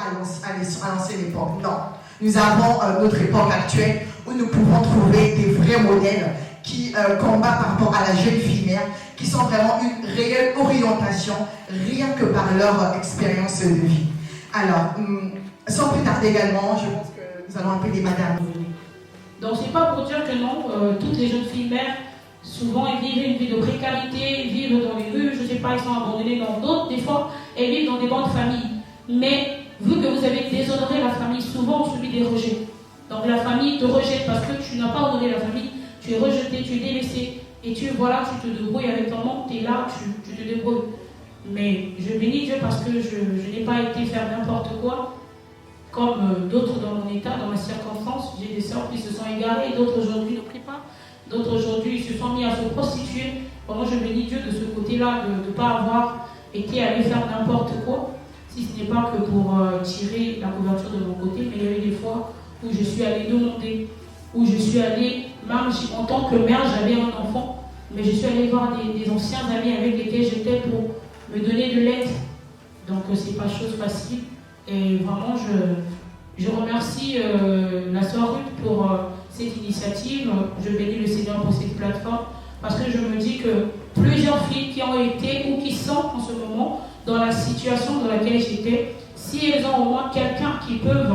à l'ancienne époque. Non. Nous avons notre époque actuelle où nous pouvons trouver des vrais modèles qui combattent par rapport à la jeune fille mère, qui sont vraiment une réelle orientation, rien que par leur expérience de vie. Alors, sans plus tarder également, je pense que nous allons appeler madame. Donc c'est pas pour dire que non, toutes les jeunes filles mères, souvent elles vivent une vie de précarité, elles vivent dans les rues, je ne sais pas, elles sont abandonnées dans d'autres, des fois elles vivent dans des bandes familles. Mais vu que vous avez déshonoré la famille, souvent on subit des rejets. Donc la famille te rejette parce que tu n'as pas honoré la famille, tu es rejeté, tu es délaissé, et tu te débrouilles avec ton monde, tu es là, tu te débrouilles. Mais je bénis Dieu parce que je n'ai pas été faire n'importe quoi, comme d'autres dans mon état, dans ma circonstance. J'ai des sœurs qui se sont égarées, d'autres aujourd'hui ne prient pas, d'autres aujourd'hui se sont mis à se prostituer. Moi je bénis Dieu de ce côté-là, de ne pas avoir été allé faire n'importe quoi, si ce n'est pas que pour tirer la couverture de mon côté, mais il y a eu des fois où je suis allée demander, où je suis allée, même en tant que mère, j'avais un enfant, mais je suis allée voir des anciens amis avec lesquels j'étais pour me donner de l'aide. Donc c'est pas chose facile. Et vraiment, je remercie la sœur Ruth pour cette initiative. Je bénis le Seigneur pour cette plateforme, parce que je me dis que plusieurs filles qui ont été ou qui sont en ce moment dans la situation dans laquelle j'étais, si elles ont au moins quelqu'un qui peut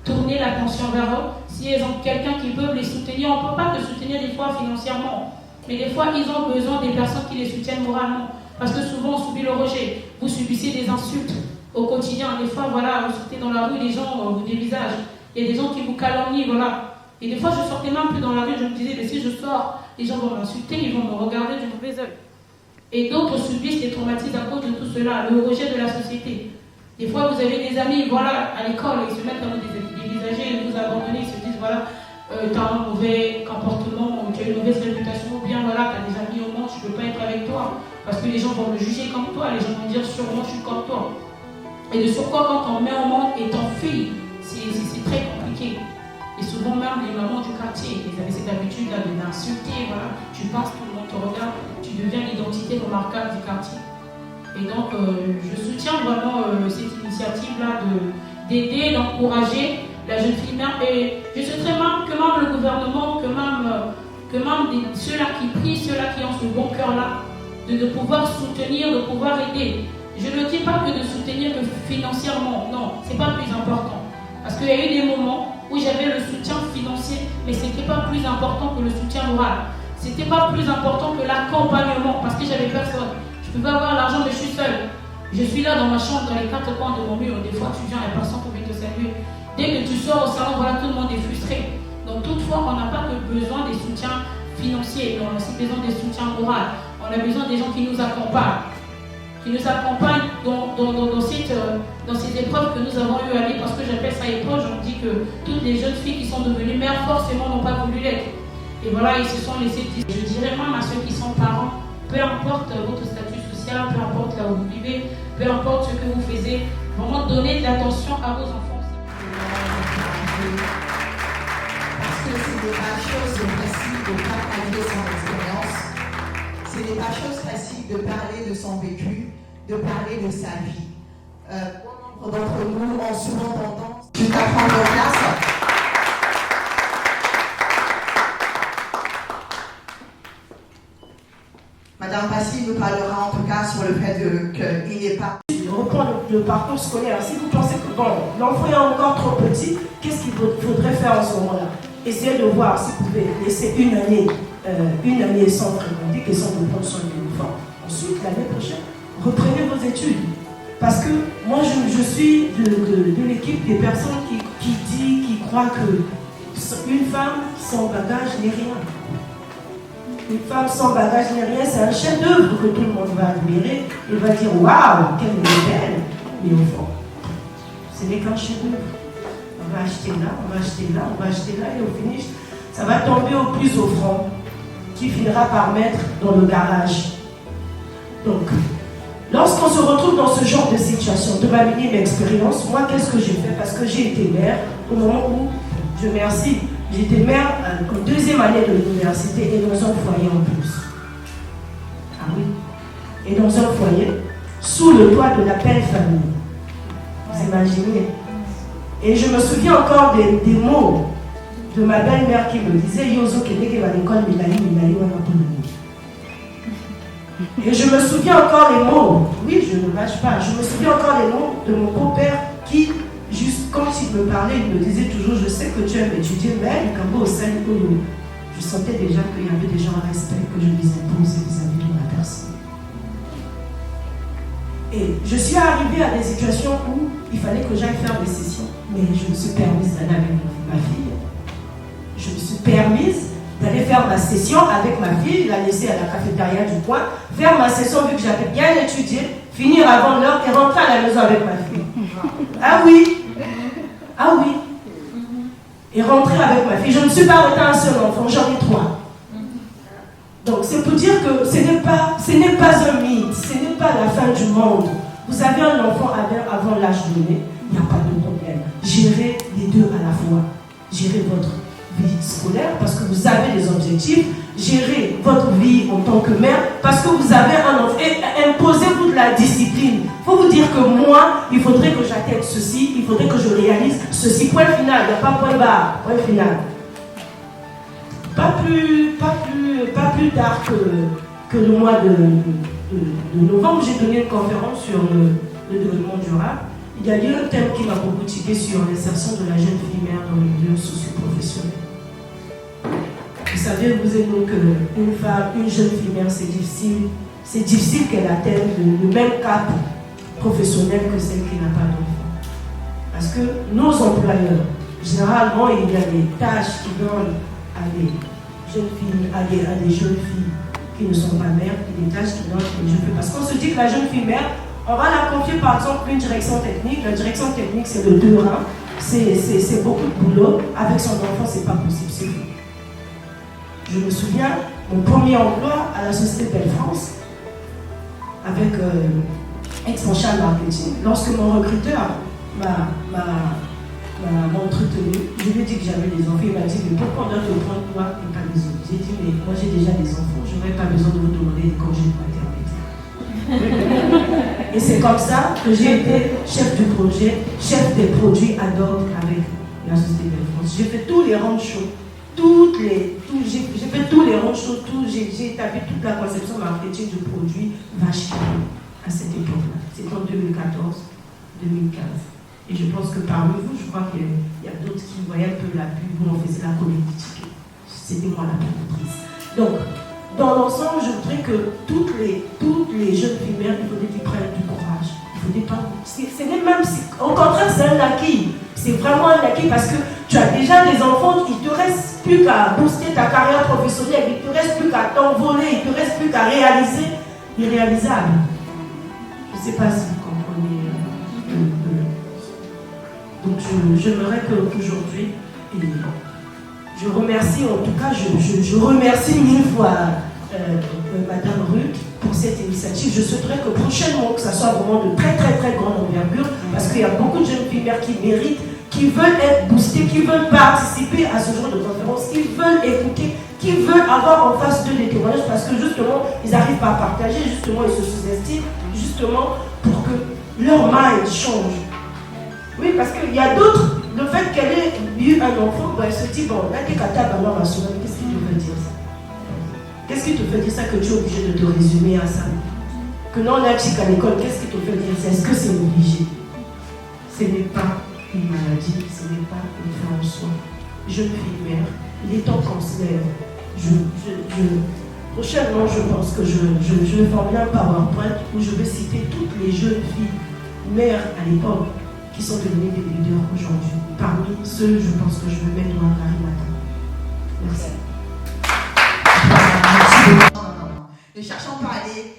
tourner l'attention vers eux, si elles ont quelqu'un qui peut les soutenir, on ne peut pas les soutenir des fois financièrement, mais des fois ils ont besoin des personnes qui les soutiennent moralement, parce que souvent on subit le rejet, vous subissez des insultes au quotidien, des fois voilà, vous sortez dans la rue, les gens vous dévisagent, il y a des gens qui vous calomnient, voilà. Et des fois je sortais même plus dans la rue, je me disais, mais si je sors, les gens vont m'insulter, ils vont me regarder du mauvais œil. Et d'autres subissent des traumatismes à cause de tout cela, le rejet de la société. Des fois, vous avez des amis, voilà, à l'école, ils se mettent à vous dévisager, ils vous abandonnent, ils se disent, voilà, tu as un mauvais comportement, tu as une mauvaise réputation, ou bien, voilà, tu as des amis au monde, je ne peux pas être avec toi, parce que les gens vont me juger comme toi, les gens vont dire, sûrement, je suis comme toi. Et de surcroît, quand on met au monde et ton fille, c'est très compliqué. Et souvent, même les mamans du quartier, ils avaient cette habitude-là d'insulter, voilà, tu passes, tout le monde te regarde, tu deviens l'identité remarquable du quartier. Et donc, je soutiens vraiment cette initiative-là d'aider, d'encourager la jeune fille mère. Et je souhaiterais même que même le gouvernement, que même ceux-là qui prient, ceux-là qui ont ce bon cœur-là, de pouvoir soutenir, de pouvoir aider. Je ne dis pas que de soutenir que financièrement, non, ce n'est pas plus important. Parce qu'il y a eu des moments où j'avais le soutien financier, mais ce n'était pas plus important que le soutien moral. Ce n'était pas plus important que l'accompagnement, parce que j'avais personne. Je pouvais avoir l'argent, mais je suis seule. Je suis là dans ma chambre, dans les quatre coins de mon mur. Des fois, tu viens, il n'y a personne pour venir te saluer. Dès que tu sors au salon, voilà, tout le monde est frustré. Donc, toutefois, on n'a pas que besoin des soutiens financiers, on a aussi besoin des soutiens moraux. On a besoin des gens qui nous accompagnent. Dans ces épreuves que nous avons eu à vivre, parce que j'appelle ça épreuve, je me dis que toutes les jeunes filles qui sont devenues mères, forcément, n'ont pas voulu l'être. Et voilà, ils se sont laissés. Je dirais même à ceux qui sont parents, peu importe votre statut social, peu importe là où vous vivez, peu importe ce que vous faites, vraiment donner de l'attention à vos enfants. Parce que ce n'est pas chose facile de partager son expérience, ce n'est pas chose facile de parler de son vécu, de parler de sa vie. Nombre d'entre nous ont souvent tendance à prendre place. Madame Passy nous parlera en tout cas sur le fait qu'il n'est pas... Reprendre le parcours scolaire. Si vous pensez que bon, l'enfant est encore trop petit, qu'est-ce qu'il faudrait faire en ce moment-là? Essayez de voir si vous pouvez laisser une année sans fréquenter, et sans reprendre son uniforme. Ensuite, l'année prochaine, reprenez vos études. Parce que moi, je suis de l'équipe des personnes qui croient qu'une femme sans bagage n'est rien. Une femme sans bagage n'est rien, c'est un chef-d'œuvre que tout le monde va admirer et va dire waouh, quelle est belle. Mais au fond, ce n'est qu'un chef-d'œuvre. On va acheter là, on va acheter là, on va acheter là, et au finish, ça va tomber au plus offrant, qui finira par mettre dans le garage. Donc, lorsqu'on se retrouve dans ce genre de situation, de ma minime expérience, moi, qu'est-ce que j'ai fait? Parce que j'ai été mère au moment où, je remercie, j'étais mère en deuxième année de l'université et dans un foyer en plus. Ah oui. Et dans un foyer, sous le toit de la belle famille. Vous imaginez? Et je me souviens encore des mots de ma belle-mère qui me disait Yozo Keneke va l'école Milali Wanaponomi. Et je me souviens encore les mots, oui, je ne lâche pas, je me souviens encore les mots de mon beau-père qui, juste quand il me parlait, il me disait toujours je sais que tu aimes étudier, mais comme au sein je sentais déjà qu'il y avait déjà un respect que je les impose vis-à-vis de ma personne. Et je suis arrivée à des situations où il fallait que j'aille faire des sessions, mais je me suis permise d'aller avec ma fille. Je me suis permise d'aller faire ma session avec ma fille, la laisser à la cafétéria du coin, faire ma session vu que j'avais bien étudié, finir avant l'heure et rentrer à la maison avec ma fille. Ah oui, ah oui. Et rentrer avec ma fille. Je ne me suis pas arrêtée à un seul enfant, j'en ai 3. Donc c'est pour dire que ce n'est pas un mythe, ce n'est pas la fin du monde. Vous avez un enfant avant l'âge donné, il n'y a pas de problème. Gérez les deux à la fois. Gérez votre vie scolaire parce que vous avez des objectifs. Gérez votre vie en tant que mère parce que vous avez un enfant. Et imposez-vous de la discipline. Il faut vous dire que moi, il faudrait que j'atteigne ceci, il faudrait que je réalise ceci. Point final, il n'y a pas point barre. Point final. Pas plus tard que le mois de novembre, j'ai donné une conférence sur le développement durable. Il y a eu un thème qui m'a beaucoup tiqué sur l'insertion de la jeune fille mère dans le milieu socio-professionnel. Vous savez, vous et nous, qu'une femme, une jeune fille mère, c'est difficile. C'est difficile qu'elle atteigne le même cap professionnel que celle qui n'a pas d'enfant. Parce que nos employeurs, généralement, il y a des tâches qui donnent à des jeunes filles, à des jeunes filles qui ne sont pas mères, et des tâches qui donnent à des jeunes filles. Parce qu'on se dit que la jeune fille mère, on va la confier par exemple une direction technique. La direction technique, c'est le 2 reins. C'est beaucoup de boulot. Avec son enfant, c'est pas possible. C'est fou. Je me souviens, mon premier emploi à la société Belle France, avec Expansion Marketing, lorsque mon recruteur m'a entretenu, je lui ai dit que j'avais des enfants. Il m'a dit, mais pourquoi on doit te prendre toi et pas les autres? J'ai dit, mais moi j'ai déjà des enfants, je n'aurais pas besoin de vous demander des congés de maternité. Et c'est comme ça que j'ai été chef du projet, chef des produits ad hoc avec la société Belle France. J'ai fait tous les roadshows, j'ai fait tous les roadshows, j'ai établi toute la conception marketing du produit vache à cette époque-là. C'est en 2014-2015. Et je pense que parmi vous, je crois qu'il y a d'autres qui voyaient un peu la pub où on faisait la collecte. C'était moi la productrice. Donc, dans l'ensemble, je voudrais que toutes les jeunes filles mères, il faudrait qu'ils prennent du courage. Il faudrait pas. Au contraire, c'est un acquis. C'est vraiment un acquis parce que tu as déjà des enfants, il ne te reste plus qu'à booster ta carrière professionnelle, il ne te reste plus qu'à t'envoler, il ne te reste plus qu'à réaliser l'irréalisable. Je ne sais pas si vous comprenez. Donc j'aimerais qu'aujourd'hui, je remercie, en tout cas, je remercie 1000 fois Madame Ruth pour cette initiative. Je souhaiterais que prochainement, que ça soit vraiment de très très très grande envergure, parce qu'il y a beaucoup de jeunes filles mères qui méritent, qui veulent être boostées, qui veulent participer à ce genre de conférence, qui veulent écouter, qui veulent avoir en face d'eux des témoignages, parce que justement, ils n'arrivent pas à partager, justement, ils se sous-estiment, justement, pour que leur mind change. Oui, parce qu'il y a d'autres, le fait qu'elle ait eu un enfant, elle se dit, bon, là, t'es capable d'avoir ma soeur, qu'est-ce qui te fait dire ça? Qu'est-ce qui te fait dire ça que tu es obligé de te résumer à ça? Que non, la chic à l'école, qu'est-ce qui te fait dire ça? Est-ce que c'est obligé? Ce n'est pas une maladie, ce n'est pas une fin en soi. Jeune fille mère, il est temps qu'on se lève. Prochainement, je pense que je vais former un PowerPoint où je vais citer toutes les jeunes filles mères à l'époque qui sont devenues des leaders aujourd'hui. Parmi ceux, je pense que je vais mettre dans un carré matin. Merci. Ne cherchons pas à aller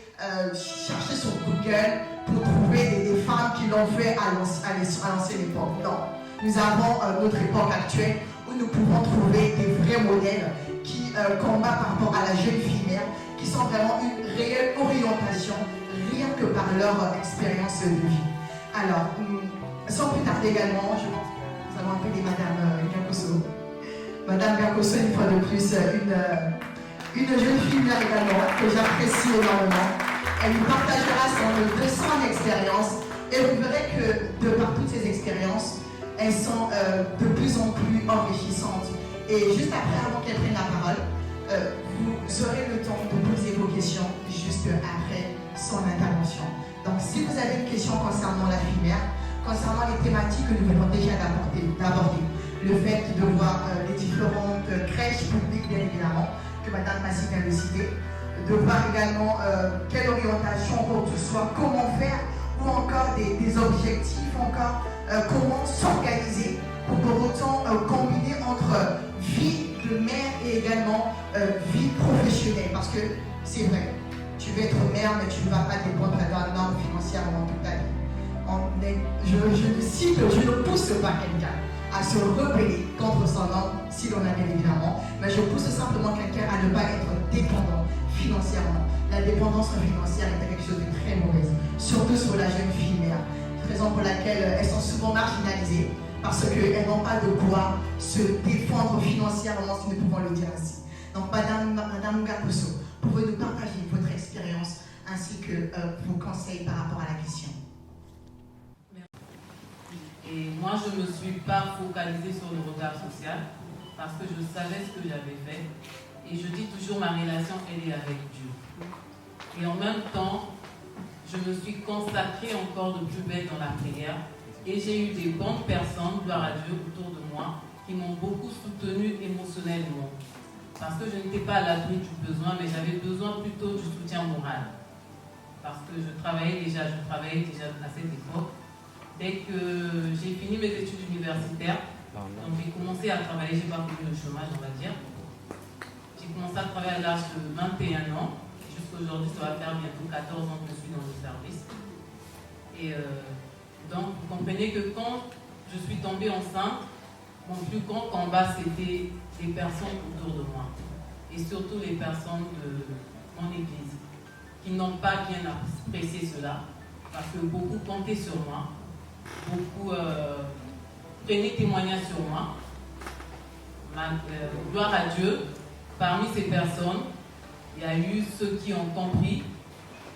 chercher sur Google pour trouver des femmes qui l'ont fait à l'ancienne époque. Non. Nous avons notre époque actuelle où nous pouvons trouver des vrais modèles qui combattent par rapport à la jeune fille mère, qui sont vraiment une réelle orientation, rien que par leur expérience de vie. Alors, sans plus tarder également, je pense que nous allons appeler Madame Biakoso. Madame Biakoso, une fois de plus, une jeune fille mère également, que j'apprécie énormément. Elle nous partagera son expérience et vous verrez que de par toutes ces expériences, elles sont de plus en plus enrichissantes. Et juste après, avant qu'elle prenne la parole, vous aurez le temps de poser vos questions juste après son intervention. Donc si vous avez une question concernant la FIMER, concernant les thématiques que nous venons déjà d'aborder, le fait de voir les différentes crèches publiques, bien évidemment, que Madame Massy vient de citer, de voir également quelle orientation pour tout soit, comment faire, ou encore des objectifs, encore comment s'organiser pour autant combiner entre vie de mère et également vie professionnelle. Parce que c'est vrai, tu veux être mère, mais tu ne vas pas dépendre d'un homme financièrement toute ta vie. Je ne pousse pas quelqu'un à se rebeller contre son homme, si l'on a bien évidemment, mais je pousse simplement quelqu'un à ne pas être dépendant financièrement. La dépendance financière est quelque chose de très mauvaise, surtout sur la jeune fille mère, raison pour laquelle elles sont souvent marginalisées, parce qu'elles n'ont pas de quoi se défendre financièrement, si nous pouvons le dire ainsi. Donc, Madame Ngakoso, pouvez-vous nous partager votre expérience ainsi que vos conseils par rapport à la question? Et moi, je ne me suis pas focalisée sur le regard social parce que je savais ce que j'avais fait. Et je dis toujours, ma relation, elle est avec Dieu. Et en même temps, je me suis consacrée encore de plus belle dans la prière. Et j'ai eu des bonnes personnes, gloire à Dieu, autour de moi, qui m'ont beaucoup soutenue émotionnellement. Parce que je n'étais pas à l'abri du besoin, mais j'avais besoin plutôt du soutien moral. Parce que je travaillais déjà à cette époque. Dès que j'ai fini mes études universitaires, donc j'ai commencé à travailler, j'ai pas connu le chômage, on va dire. J'ai commencé à travailler à l'âge de 21 ans. Jusqu'aujourd'hui, ça va faire bientôt 14 ans que je suis dans le service. Et donc, vous comprenez que quand je suis tombée enceinte, mon plus grand combat, c'était les personnes autour de moi. Et surtout les personnes de mon église, qui n'ont pas bien apprécié cela, parce que beaucoup comptaient sur moi, beaucoup prenaient témoignage sur moi. Gloire à Dieu, parmi ces personnes, il y a eu ceux qui ont compris,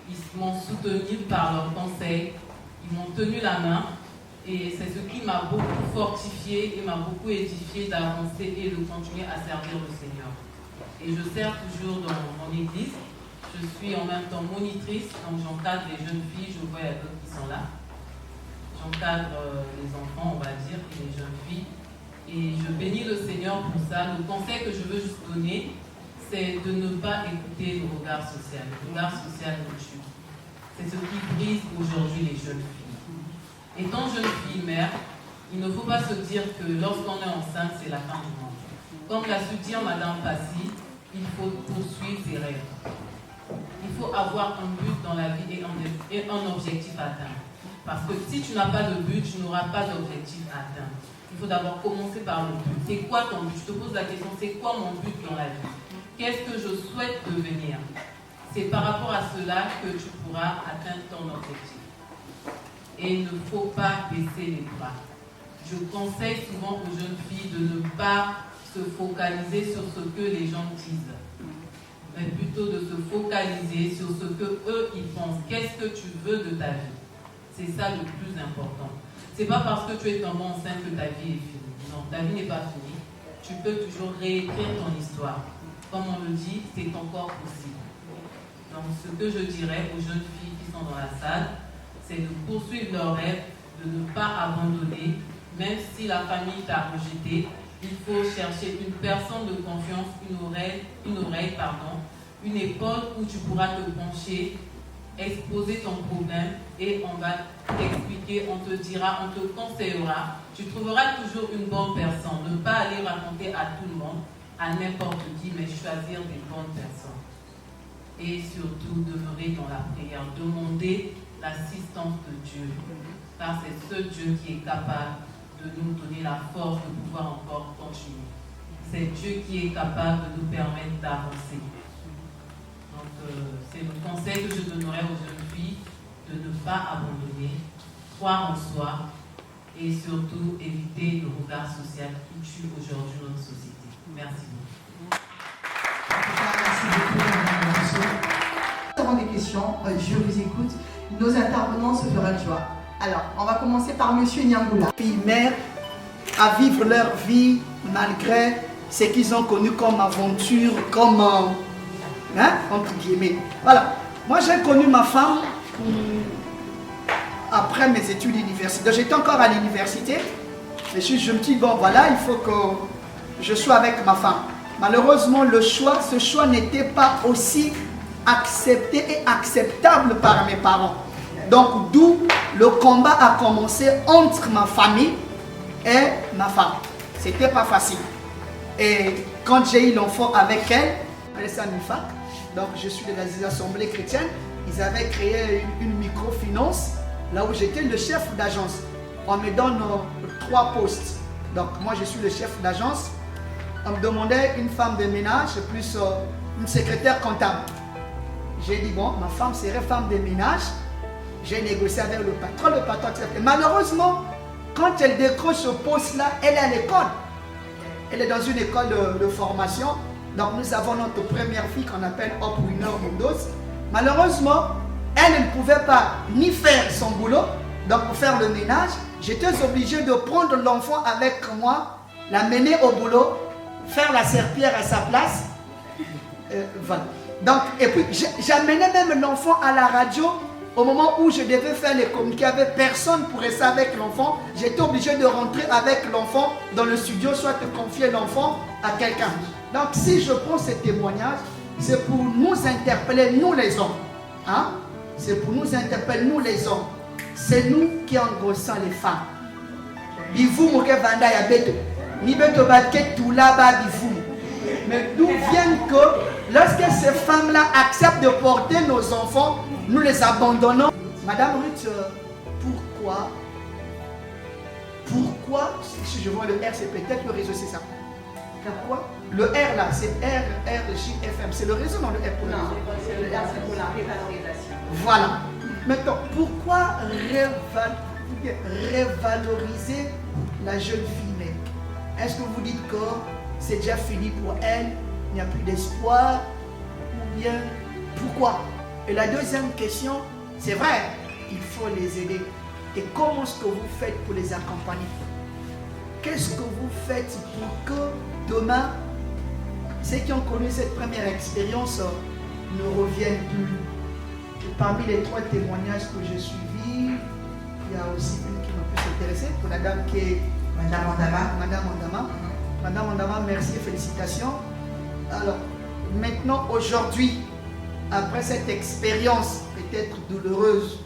ils m'ont soutenu par leurs conseils, ils m'ont tenu la main, et c'est ce qui m'a beaucoup fortifié et m'a beaucoup édifié d'avancer et de continuer à servir le Seigneur. Et je sers toujours dans mon église, je suis en même temps monitrice, donc j'encadre les jeunes filles, je vois il y a d'autres qui sont là. J'encadre les enfants, on va dire, et les jeunes filles. Et je bénis le Seigneur pour ça. Le conseil que je veux juste donner, c'est de ne pas écouter le regard social. Le regard social nous tue. C'est ce qui brise aujourd'hui les jeunes filles. Étant jeune fille mère, il ne faut pas se dire que lorsqu'on est enceinte, c'est la fin du monde. Comme l'a su dire Madame Passy, il faut poursuivre ses rêves. Il faut avoir un but dans la vie et un objectif à atteindre. Parce que si tu n'as pas de but, tu n'auras pas d'objectif à atteindre. Il faut d'abord commencer par le but. C'est quoi ton but? Je te pose la question, c'est quoi mon but dans la vie? Qu'est-ce que je souhaite devenir? C'est par rapport à cela que tu pourras atteindre ton objectif. Et il ne faut pas baisser les bras. Je conseille souvent aux jeunes filles de ne pas se focaliser sur ce que les gens disent, mais plutôt de se focaliser sur ce que eux ils pensent. Qu'est-ce que tu veux de ta vie? C'est ça le plus important. C'est pas parce que tu es tombée enceinte que ta vie est finie. Non, ta vie n'est pas finie. Tu peux toujours réécrire ton histoire. Comme on le dit, c'est encore possible. Donc ce que je dirais aux jeunes filles qui sont dans la salle, c'est de poursuivre leurs rêves, de ne pas abandonner, même si la famille t'a rejeté. Il faut chercher une personne de confiance, une épaule où tu pourras te pencher, exposer ton problème et on va t'expliquer, on te dira, on te conseillera. Tu trouveras toujours une bonne personne. Ne pas aller raconter à tout le monde, à n'importe qui, mais choisir des bonnes personnes. Et surtout, demeurer dans la prière, demander l'assistance de Dieu. Car c'est ce Dieu qui est capable de nous donner la force de pouvoir encore continuer. C'est Dieu qui est capable de nous permettre d'avancer. Donc, c'est le conseil que je donnerais aux jeunes filles, de ne pas abandonner, croire en soi et surtout éviter le regard social qui tue aujourd'hui notre société. Merci beaucoup. Merci beaucoup, Madame Rousseau. Nous avons des questions, je vous écoute. Nos intervenants se feront joie. Alors, on va commencer par Monsieur Nyangula. Fille mère, à vivre leur vie malgré ce qu'ils ont connu comme aventure, comme, entre guillemets. Voilà. Moi, j'ai connu ma femme après mes études universitaires. J'étais encore à l'université. Et je me dis, bon, voilà, il faut que je sois avec ma femme. Malheureusement, ce choix n'était pas aussi accepté et acceptable par mes parents. Donc, d'où le combat a commencé entre ma famille et ma femme. C'était pas facile. Et quand j'ai eu l'enfant avec elle, donc je suis de la assemblée chrétienne, ils avaient créé une microfinance, là où j'étais le chef d'agence. On me donne 3 postes. Donc moi je suis le chef d'agence. On me demandait une femme de ménage plus une secrétaire comptable. J'ai dit bon, ma femme serait femme de ménage. J'ai négocié avec le patron accepté. Malheureusement, quand elle décroche ce poste-là, elle est à l'école. Elle est dans une école de formation. Donc nous avons notre première fille qu'on appelle Hope Winner Mundos. Malheureusement, elle ne pouvait pas ni faire son boulot. Donc pour faire le ménage, j'étais obligé de prendre l'enfant avec moi, la mener au boulot, faire la serpillière à sa place. Voilà. Donc, et puis j'amenais même l'enfant à la radio. Au moment où je devais faire les communiqués avec personne pour rester avec l'enfant, j'étais obligé de rentrer avec l'enfant dans le studio, soit de confier l'enfant à quelqu'un. Donc si je prends ce témoignage, c'est pour nous interpeller, nous les hommes. Hein? C'est pour nous interpeller, nous les hommes. C'est nous qui engrossons les femmes. Bivou moke vanda ya beto. Ni beto batke tout là-bas bivou. Mais d'où vient que lorsque ces femmes-là acceptent de porter nos enfants, nous les abandonnons. Madame Ruth, pourquoi, si je vois le R, c'est peut-être le réseau, c'est ça. Pourquoi? Le R là, c'est RJFM, c'est le réseau, non le R pour non, c'est le R, c'est pour la révalorisation. Voilà. Maintenant, pourquoi revaloriser la jeune fille? Est-ce que vous dites que c'est déjà fini pour elle, il n'y a plus d'espoir? Ou bien, pourquoi? Et la deuxième question, c'est vrai, il faut les aider. Et comment est-ce que vous faites pour les accompagner? Qu'est-ce que vous faites pour que demain, ceux qui ont connu cette première expérience ne reviennent plus? Et parmi les 3 témoignages que j'ai suivis, il y a aussi une qui m'a plus intéressée, pour la dame qui est Madame Andama. Madame Andama. Madame Andama, merci et félicitations. Alors, maintenant, aujourd'hui, après cette expérience peut-être douloureuse,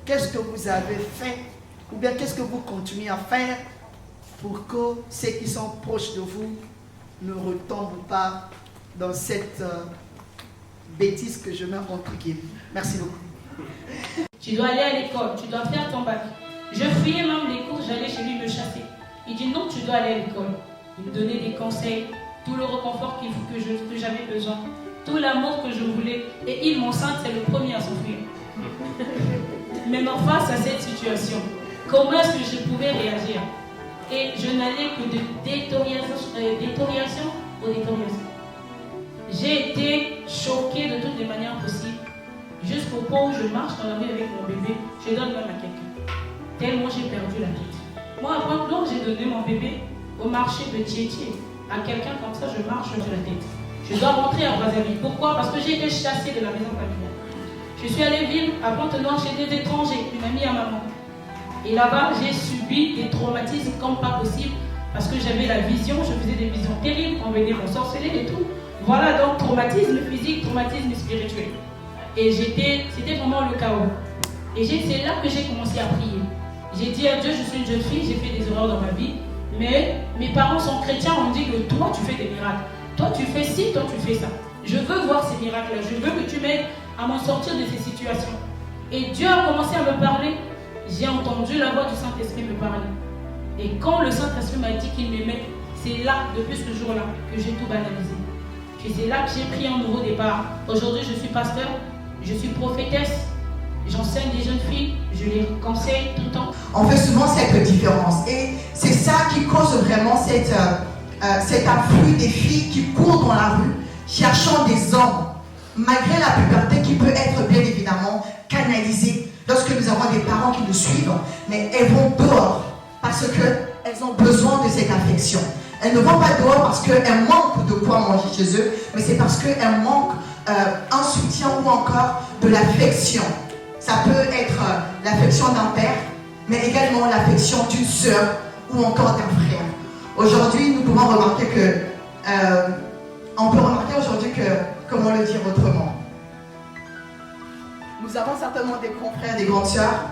qu'est-ce que vous avez fait ou bien qu'est-ce que vous continuez à faire pour que ceux qui sont proches de vous ne retombent pas dans cette bêtise que je mets entre guillemets? Merci beaucoup. Tu dois aller à l'école, tu dois faire ton bac. Je fuyais même les cours, j'allais chez lui me chasser. Il dit non, tu dois aller à l'école. Il me donnait des conseils, tout le réconfort que j'avais besoin, tout l'amour que je voulais. Et il m'enceinte, c'est le premier à s'enfuir. Maintenant, face à cette situation, comment est-ce que je pouvais réagir? Et je n'allais que de détérioration au détérioration. J'ai été choquée de toutes les manières possibles, jusqu'au point où je marche dans la rue avec mon bébé, je donne même à quelqu'un. Tellement j'ai perdu la tête. Moi, avant que j'ai donné mon bébé au marché de Tietie, à quelqu'un comme ça, je marche sur la tête. Je dois rentrer à Brazzaville. Pourquoi? Parce que j'ai été chassée de la maison familiale. Je suis allée vivre à Pointe-Noire chez des étrangers, une amie à maman. Et là-bas, j'ai subi des traumatismes comme pas possible, parce que j'avais la vision, je faisais des visions terribles, on venait m'ensorceler et tout. Voilà, donc traumatisme physique, traumatisme spirituel. Et c'était vraiment le chaos. Et c'est là que j'ai commencé à prier. J'ai dit à Dieu, je suis une jeune fille, j'ai fait des erreurs dans ma vie, mais mes parents sont chrétiens, on me dit que toi tu fais des miracles. Toi tu fais ci, toi tu fais ça. Je veux voir ces miracles-là, je veux que tu m'aides à m'en sortir de ces situations. Et Dieu a commencé à me parler, j'ai entendu la voix du Saint-Esprit me parler. Et quand le Saint-Esprit m'a dit qu'il m'aimait, c'est là, depuis ce jour-là, que j'ai tout banalisé. Et c'est là que j'ai pris un nouveau départ. Aujourd'hui, je suis pasteur, je suis prophétesse, j'enseigne des jeunes filles, je les conseille tout le temps. On fait souvent cette différence. Et c'est ça qui cause vraiment cet afflux des filles qui courent dans la rue, cherchant des hommes, malgré la puberté qui peut être bien évidemment canalisée. Lorsque nous avons des parents qui nous suivent, mais elles vont dehors. parce qu'elles ont besoin de cette affection. Elles ne vont pas dehors parce qu'elles manquent de quoi manger chez eux, mais c'est parce qu'elles manquent un soutien ou encore de l'affection. Ça peut être l'affection d'un père, mais également l'affection d'une sœur ou encore d'un frère. Aujourd'hui, nous pouvons remarquer on peut remarquer aujourd'hui que, comment le dire autrement, nous avons certainement des grands frères, des grandes sœurs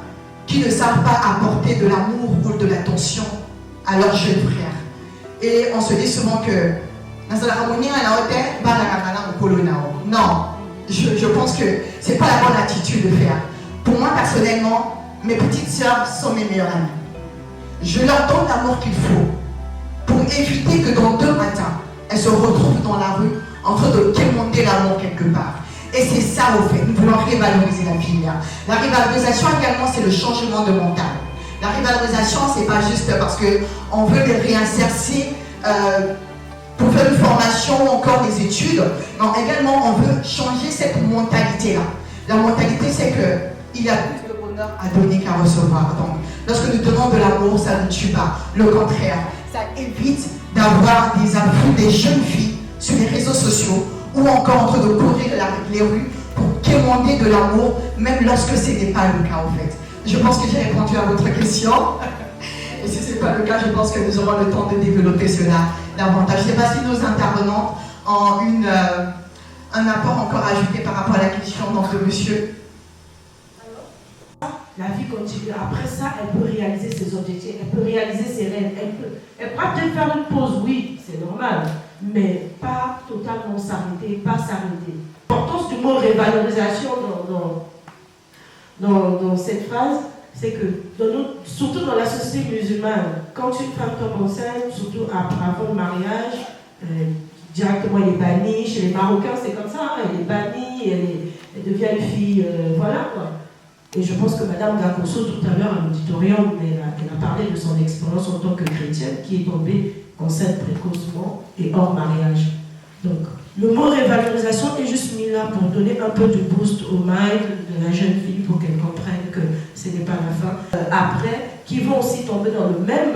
qui ne savent pas apporter de l'amour ou de l'attention à leurs jeunes frères. Et on se dit souvent que non, je pense que ce n'est pas la bonne attitude de faire. Pour moi, personnellement, mes petites sœurs sont mes meilleures amies. Je leur donne l'amour qu'il faut pour éviter que dans 2 matins, elles se retrouvent dans la rue en train de quémander l'amour quelque part. Et c'est ça au fait, nous voulons révaloriser la filière. La révalorisation également, c'est le changement de mental. La révalorisation, c'est pas juste parce qu'on veut les réinsérer pour faire une formation ou encore des études. Non, également, on veut changer cette mentalité-là. La mentalité, c'est qu'il y a plus de bonheur à donner qu'à recevoir. Donc, lorsque nous donnons de l'amour, ça ne tue pas. Le contraire, ça évite d'avoir des afflux des jeunes filles sur les réseaux sociaux ou encore en train de courir les rues pour quémander de l'amour, même lorsque ce n'est pas le cas en fait. Je pense que j'ai répondu à votre question. Et si ce n'est pas le cas, je pense que nous aurons le temps de développer cela davantage. Je ne sais pas si nos intervenants ont un apport encore ajouté par rapport à la question de monsieur. La vie continue. Après ça, elle peut réaliser ses objectifs, elle peut réaliser ses rêves. Elle pourra peut-être faire une pause, oui, c'est normal, mais pas totalement s'arrêter, pas s'arrêter. L'importance du mot révalorisation dans cette phrase, c'est que, surtout dans la société musulmane, quand une femme tombe enceinte, surtout avant le mariage, directement elle est bannie. Chez les Marocains, c'est comme ça, hein, elle est bannie, elle devient une fille, voilà quoi. Et je pense que Mme Gakoso, tout à l'heure à l'auditorium, elle a parlé de son expérience en tant que chrétienne, qui est tombée enceinte précocement et hors mariage. Donc, le mot révalorisation est juste mis là pour donner un peu de boost au mind de la jeune fille pour qu'elle comprenne que ce n'est pas la fin. Après, qui vont aussi tomber dans la même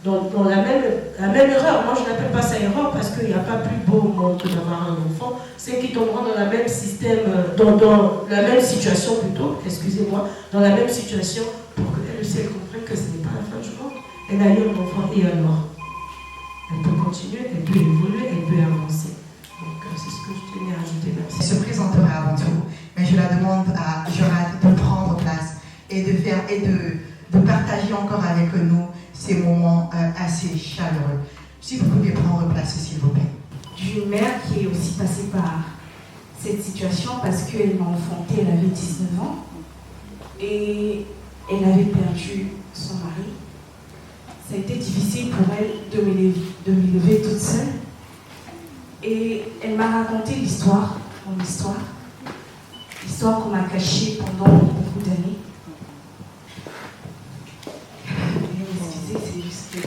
erreur. Moi, je n'appelle pas ça erreur parce qu'il n'y a pas plus beau au monde que d'avoir un enfant. C'est qu'ils tomberont dans le même système, dans la même situation plutôt, excusez-moi, dans la même situation pour qu'elle aussi comprenne que ce n'est pas la fin du monde. Elle a eu un enfant et alors elle peut continuer, elle peut évoluer, elle peut avancer. Donc, c'est ce que je tenais à ajouter. Merci. Elle se présenterait avant tout, mais je la demande à Jorad de prendre place et de faire et de partager encore avec nous ces moments assez chaleureux. Si vous pouvez prendre place, s'il vous plaît. D'une mère qui est aussi passée par cette situation parce qu'elle m'a enfantée, elle avait 19 ans et elle avait perdu son mari. Ça a été difficile pour elle de m'élever toute seule. Et elle m'a raconté mon histoire qu'on m'a cachée pendant beaucoup d'années. Excusez, c'est juste que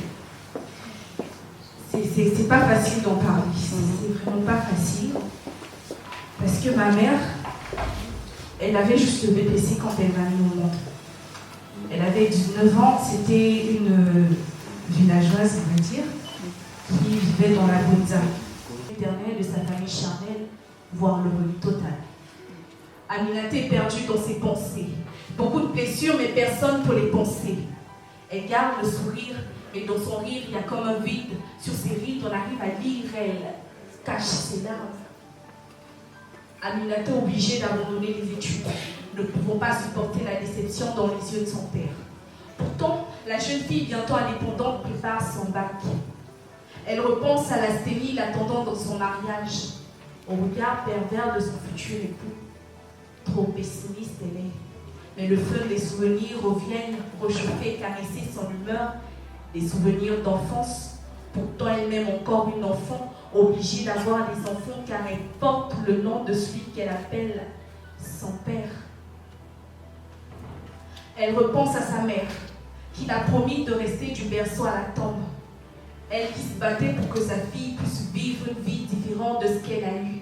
c'est pas facile d'en parler. C'est vraiment pas facile. Parce que ma mère, elle avait juste le BPC quand elle m'a mis au monde. Elle avait 19 ans, c'était une villageoise, on va dire, qui vivait dans la Bonza. L'éternel de sa famille charnelle, voire le revenu total. Aminata est perdue dans ses pensées. Beaucoup de blessures, mais personne pour les penser. Elle garde le sourire, mais dans son rire, il y a comme un vide. Sur ses rides, on arrive à lire, elle cache ses larmes. Aminata est obligée d'abandonner les études, ne pouvant pas supporter la déception dans les yeux de son père. Pourtant, la jeune fille bientôt indépendante prépare son bac. Elle repense à la stérile attendant dans son mariage, au regard pervers de son futur époux. Trop pessimiste elle est, mais le feu des souvenirs reviennent réchauffer et caresser son humeur, des souvenirs d'enfance. Pourtant elle-même encore une enfant, obligée d'avoir des enfants car elle porte le nom de celui qu'elle appelle son père. Elle repense à sa mère, qui l'a promis de rester du berceau à la tombe. Elle qui se battait pour que sa fille puisse vivre une vie différente de ce qu'elle a eu.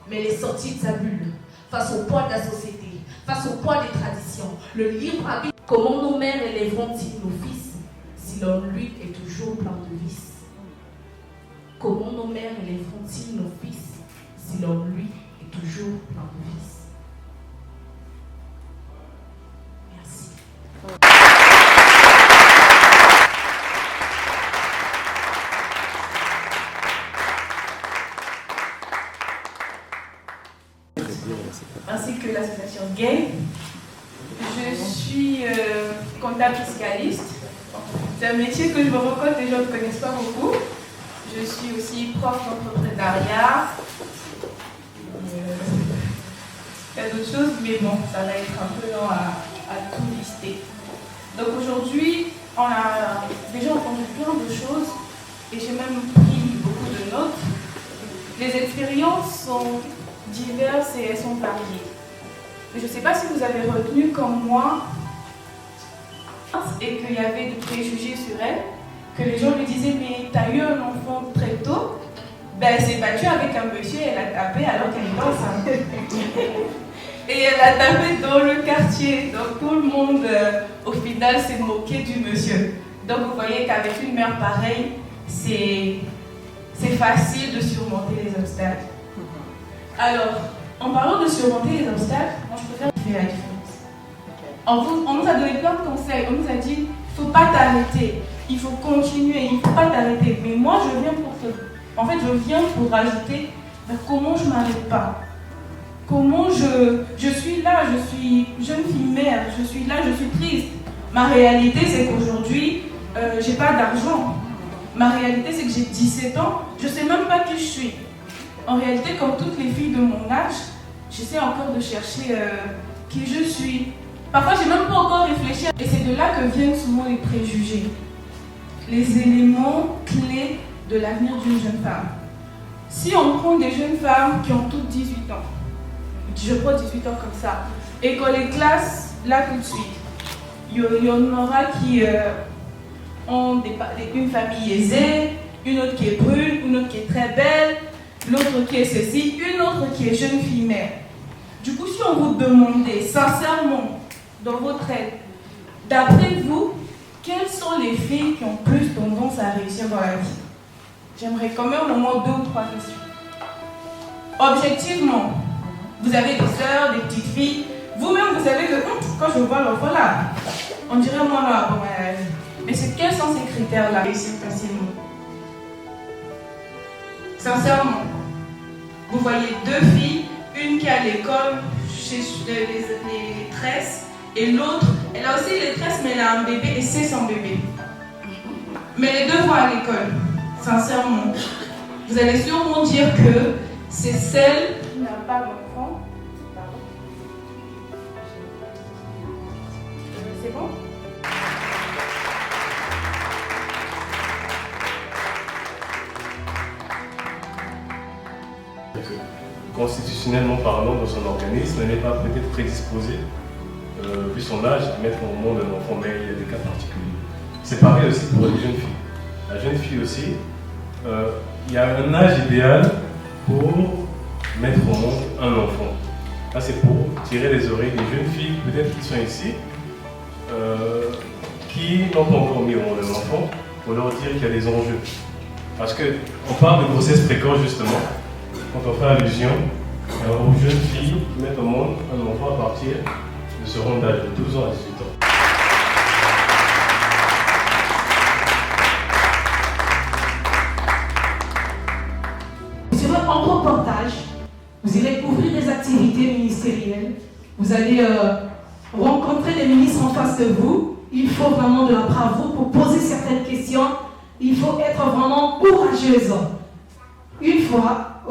Mais elle est sortie de sa bulle, face au poids de la société, face au poids des traditions. Le libre arbitre, comment nos mères élèveront-ils nos fils si si l'homme, lui, est toujours plein de vices? Comment nos mères élèveront-ils nos fils si l'homme, lui, est toujours plein de vices? Merci. Ainsi que l'association Gay. Je suis comptable fiscaliste. C'est un métier que je me rends compte les gens ne connaissent pas beaucoup. Je suis aussi prof d'entrepreneuriat. Il y a d'autres choses, mais bon, ça va être un peu long à tout lister. Donc aujourd'hui, on a déjà entendu plein de choses et j'ai même pris beaucoup de notes. Les expériences sont diverses et elles sont variées. Mais je ne sais pas si vous avez retenu comme moi et qu'il y avait des préjugés sur elle, que les gens lui disaient mais t'as eu un enfant très tôt, ben elle s'est battue avec un monsieur et elle a tapé alors qu'elle était enceinte. Et elle a tapé dans le quartier, donc tout le monde au final s'est moqué du monsieur. Donc vous voyez qu'avec une mère pareille, c'est facile de surmonter les obstacles. Alors, en parlant de surmonter les obstacles, moi je préfère faire la différence. On nous a donné plein de conseils, on nous a dit, il ne faut pas t'arrêter, il faut continuer, il ne faut pas t'arrêter. Mais moi je viens je viens pour rajouter, comment je ne m'arrête pas? Comment je suis là, je suis jeune fille mère, je suis là, je suis triste. Ma réalité c'est qu'aujourd'hui, j'ai pas d'argent. Ma réalité c'est que j'ai 17 ans, je ne sais même pas qui je suis. En réalité, comme toutes les filles de mon âge, j'essaie encore de chercher qui je suis. Parfois, je n'ai même pas encore réfléchi. Et c'est de là que viennent souvent les préjugés. Les éléments clés de l'avenir d'une jeune femme. Si on prend des jeunes femmes qui ont toutes 18 ans, je prends 18 ans comme ça, et qu'on les classe là tout de suite, il y en aura qui ont une famille aisée, une autre qui est brune, une autre qui est très belle, l'autre qui est ceci, une autre qui est jeune fille mère. Du coup, si on vous demandait sincèrement, dans votre aide, d'après vous, quelles sont les filles qui ont plus tendance à réussir dans la vie? J'aimerais quand même au moins 2 ou 3 questions. Objectivement, vous avez des sœurs, des petites filles, vous-même vous savez que quand je vois l'enfant là, on dirait moi là, bon, mais quels sont ces critères-là? Réussir facilement. Sincèrement, vous voyez 2 filles, une qui est à l'école chez les tresses, et l'autre, elle a aussi les tresses, mais elle a un bébé et c'est son bébé. Mais les 2 vont à l'école, sincèrement. Vous allez sûrement dire que c'est celle qui n'a pas d'enfant. C'est bon? Constitutionnellement parlant, dans son organisme, elle n'est pas peut-être prédisposée, vu son âge, à mettre au monde un enfant, mais il y a des cas particuliers. C'est pareil aussi pour les jeunes filles. La jeune fille aussi, il y a un âge idéal pour mettre au monde un enfant. Là, c'est pour tirer les oreilles des jeunes filles, peut-être qui sont ici, qui n'ont pas encore mis au monde un enfant, pour leur dire qu'il y a des enjeux. Parce qu'on parle de grossesse précoce justement, quand on fait allusion aux jeunes filles qui mettent au monde un enfant à partir de ce rang d'âge de 12 ans à 18 ans. Sur un reportage, vous irez couvrir des activités ministérielles, vous allez rencontrer des ministres en face de vous. Il faut vraiment de la bravoure pour poser certaines questions. Il faut être vraiment courageuse. Une fois,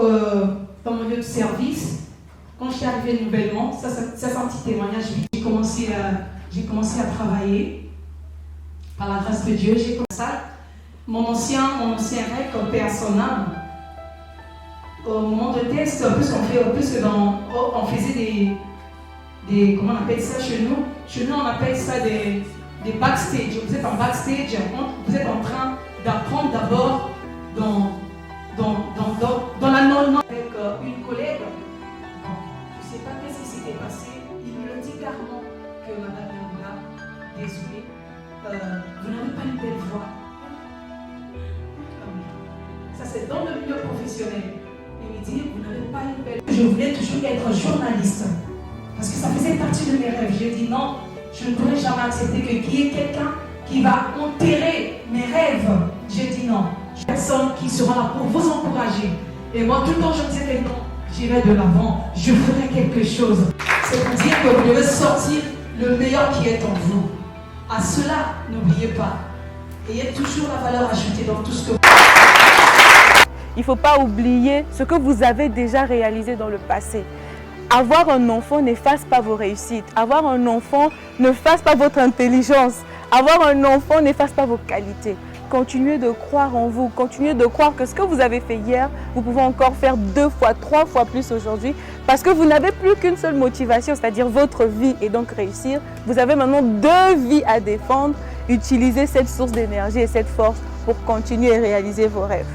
dans mon lieu de service, quand je suis arrivée nouvellement, ça c'est un petit témoignage, j'ai commencé à travailler. Par la grâce de Dieu, j'ai commencé mon ancien rêve comme personnel. Au moment de test, en plus on faisait des comment on appelle ça chez nous? Chez nous on appelle ça des backstage. Vous êtes en backstage, vous êtes en train d'apprendre d'abord dans la non avec une collègue. Je ne sais pas qu'est-ce qui s'était passé. Il me le dit clairement que madame Yangoula, désolée, vous n'avez pas une belle voix. Ça, c'est dans le milieu professionnel. Il me dit, vous n'avez pas une belle voix. Je voulais toujours être journaliste. Parce que ça faisait partie de mes rêves. J'ai dit non, je ne pourrais jamais accepter qu'il y ait quelqu'un qui va enterrer mes rêves. J'ai dit non. Personne qui sera là pour vous encourager. Et moi, tout le temps, je me disais non, j'irai de l'avant, je ferai quelque chose. C'est pour dire que vous devez sortir le meilleur qui est en vous. À cela, n'oubliez pas. Ayez toujours la valeur ajoutée dans tout ce que vous faites. Il ne faut pas oublier ce que vous avez déjà réalisé dans le passé. Avoir un enfant n'efface pas vos réussites. Avoir un enfant n'efface pas votre intelligence. Avoir un enfant n'efface pas vos qualités. Continuez de croire en vous. Continuez de croire que ce que vous avez fait hier, vous pouvez encore faire 2 fois, 3 fois plus aujourd'hui. Parce que vous n'avez plus qu'une seule motivation, c'est-à-dire votre vie et donc réussir. Vous avez maintenant 2 vies à défendre. Utilisez cette source d'énergie et cette force pour continuer à réaliser vos rêves.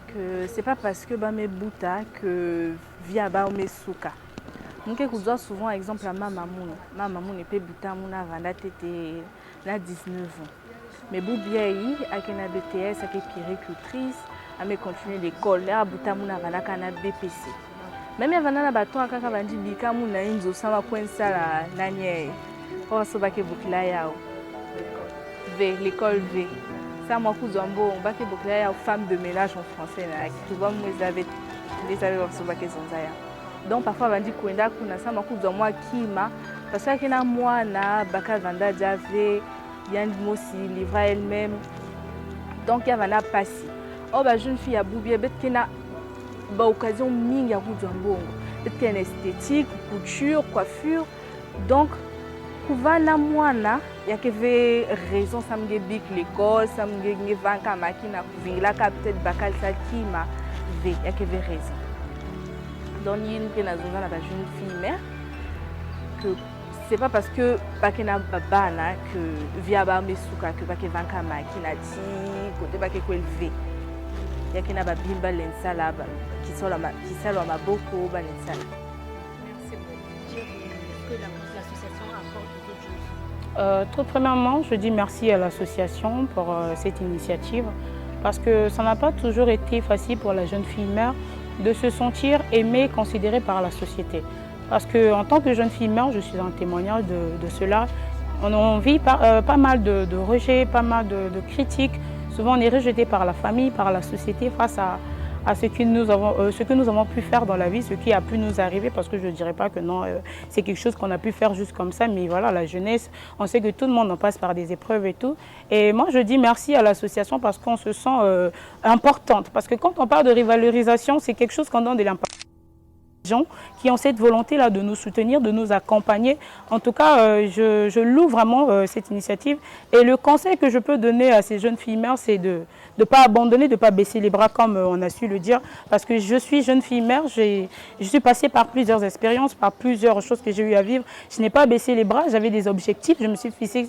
Que c'est pas parce que mes bouta que via ba mes souka. Nous que vous souvent exemple à maman ne peut bouta mon avant tete na 19 ans. Mais boubiaï avec na BTS avec péricultrice à me continuer l'école là bouta mon avant na BPC. Même avant na baton akaka bandi bika mon na inzo sama kwensa la nanye. Oh so ba ke bukla yao. V l'école V. Ça m'a coûté un bon bac et bouclier aux femmes de ménage en français là qui vont nous avaient sur bac et donc parfois on dit qu'on a ça m'a coûté moi qui m'a parce que na moi na bac vanda j'avais bien aussi livre elle-même donc il y avait na passé oh bah jeune fille à Boubier bet qui na ba occasion mingi à coûter un bon peut-être esthétique couture coiffure donc Kuvana mwana yakeve raison ça me bik l'école ça me vanka makina kuvila ka peut-être bakal sakima ve yakeve raison donc il y a une na jeune fille mère que c'est pas parce que bakena babana que via ba mesuka que bake vanka makina ti côté bake ko élevé yakena ba bimba lensala qui sont là qui salo maboko ba lensala. Merci beaucoup. Que l'association apporte d'autres choses. Tout premièrement, je dis merci à l'association pour cette initiative parce que ça n'a pas toujours été facile pour la jeune fille mère de se sentir aimée, considérée par la société. Parce qu'en tant que jeune fille mère, je suis un témoignage de cela. On vit pas mal de rejets, pas mal de critiques. Souvent, on est rejeté par la famille, par la société face à ce que nous avons pu faire dans la vie, ce qui a pu nous arriver, parce que je ne dirais pas que non, c'est quelque chose qu'on a pu faire juste comme ça, mais voilà, la jeunesse, on sait que tout le monde en passe par des épreuves et tout. Et moi, je dis merci à l'association parce qu'on se sent importante, parce que quand on parle de rivalorisation, c'est quelque chose qu'on donne de l'importance. Gens qui ont cette volonté-là de nous soutenir, de nous accompagner. En tout cas, je loue vraiment cette initiative. Et le conseil que je peux donner à ces jeunes filles mères, c'est de ne pas abandonner, de ne pas baisser les bras comme on a su le dire. Parce que je suis jeune fille mère, je suis passée par plusieurs expériences, par plusieurs choses que j'ai eu à vivre. Je n'ai pas baissé les bras, j'avais des objectifs, je me suis fixé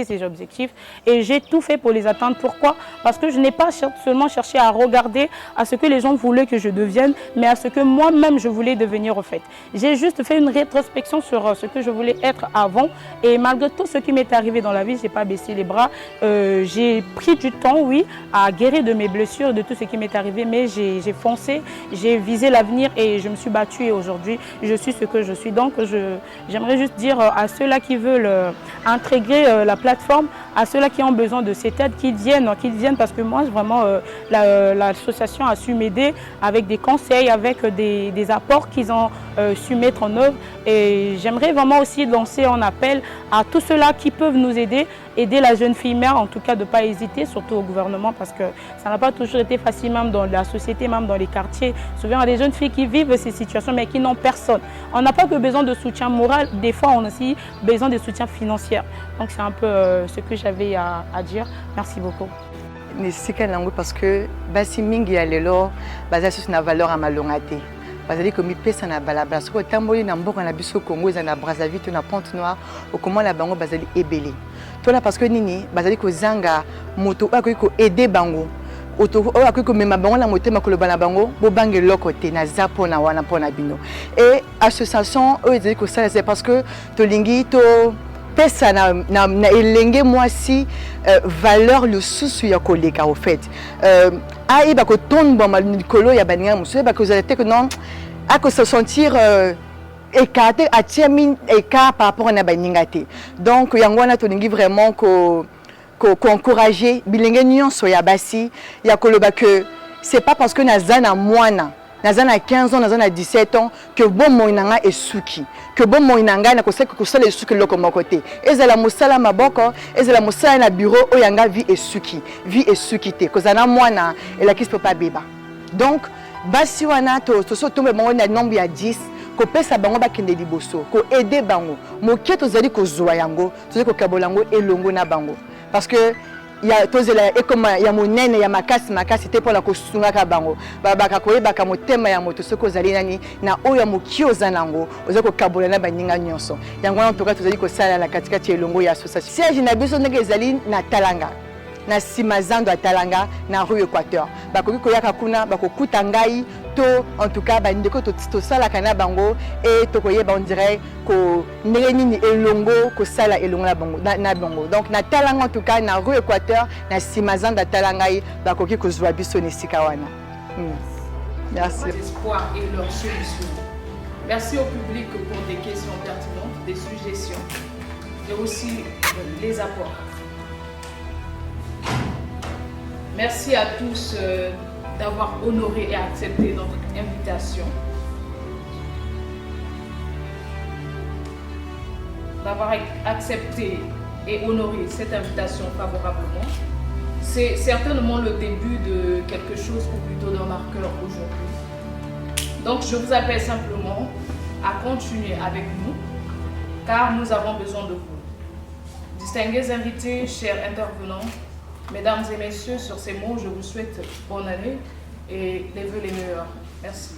ces objectifs. Et j'ai tout fait pour les atteindre. Pourquoi? Parce que je n'ai pas seulement cherché à regarder à ce que les gens voulaient que je devienne, mais à ce que moi-même je voulais devenir au fait. J'ai juste fait une rétrospection sur ce que je voulais être avant et malgré tout ce qui m'est arrivé dans la vie, je n'ai pas baissé les bras. J'ai pris du temps, oui, à guérir de mes blessures, de tout ce qui m'est arrivé, mais j'ai foncé, j'ai visé l'avenir et je me suis battue et aujourd'hui, je suis ce que je suis. Donc, j'aimerais juste dire à ceux-là qui veulent intégrer la plateforme, à ceux-là qui ont besoin de cette aide, qu'ils viennent parce que moi, vraiment, l'association a su m'aider avec des conseils, avec des apports qu'ils ont su mettre en œuvre. Et j'aimerais vraiment aussi lancer un appel à tous ceux-là qui peuvent nous aider la jeune fille mère, en tout cas de ne pas hésiter, surtout au gouvernement, parce que ça n'a pas toujours été facile, même dans la société, même dans les quartiers. Souvent, il y a des jeunes filles qui vivent ces situations, mais qui n'ont personne. On n'a pas que besoin de soutien moral, des fois, on a aussi besoin de soutien financier. Donc, c'est un peu ce que j'avais à dire. Merci beaucoup. Parce que si mingi alelo, c'est une valeur à malongate. Bazali komi pesa na balabala soko tamboli na mboka na biso Congo za na Brazzaville na Pointe Noire au comment la bango bazali ebelé Toi là parce que nini bazali ko zanga moto ko aider bango. Auto ko mema bango la motema ko lobana bango bo bange lokote na zapo na wana pona bino. Et association eux ils ko ça c'est parce que to lingi to pesa na elenge mwasi valeur le souci ya koleka au fait. Ai ba ko tomba malikolo ya baninga musu ba ko zalete que non a ko se sentir écarté à tiamin écart par rapport à baningate. Donc yangwana to lingi vraiment ko encourager bilenge nyonso ya basi ya koloba que c'est pas parce que nazana mwana nazana 15 ans nazana 17 ans que bon moinanga esuki que bon moinanga na koseka kosala esuki loko mokote ezala mosala maboko ezala mosala na bureau oyanga vie esuki te kozana mwana elakisi peut pas beba. Donc basi wana to so tombe bango na nombre ya 10 ko pesa bango bakende liboso ko aider bango mokie tozali kozwa yango tozali ko kabolango elongo na bango. Parce que il y a tozela et comme il y a monene ya makasi te pour la kosunga ka bango babaka koyeba ka motema ya moto soko zali nani na oya mokio zanango ozako kabola na baninga nyonso yango en tout cas tozali ko sala la katikati elongo ya association siège na biso ndenge ezali na Talanga na simazando ya Talanga na rue Équateur bakoki koyaka kuna bakokuta ngai to en tout cas bandeko to sala kana bango et to koyeba on dirait ko ndenge nini elongo ko sala elongo na bango donc na Talanga en tout cas na rue Équateur na simazando ya Talanga bakoki kozwa biso ne sikawana. Merci. L'espoir et leur solution. Merci au public pour des questions pertinentes, des suggestions et aussi les apports. Merci à tous d'avoir honoré et accepté notre invitation, d'avoir accepté et honoré cette invitation favorablement. C'est certainement le début de quelque chose ou plutôt d'un marqueur aujourd'hui. Donc je vous appelle simplement à continuer avec nous car nous avons besoin de vous. Distingués invités, chers intervenants, mesdames et messieurs, sur ces mots, je vous souhaite bonne année et les vœux les meilleurs. Merci.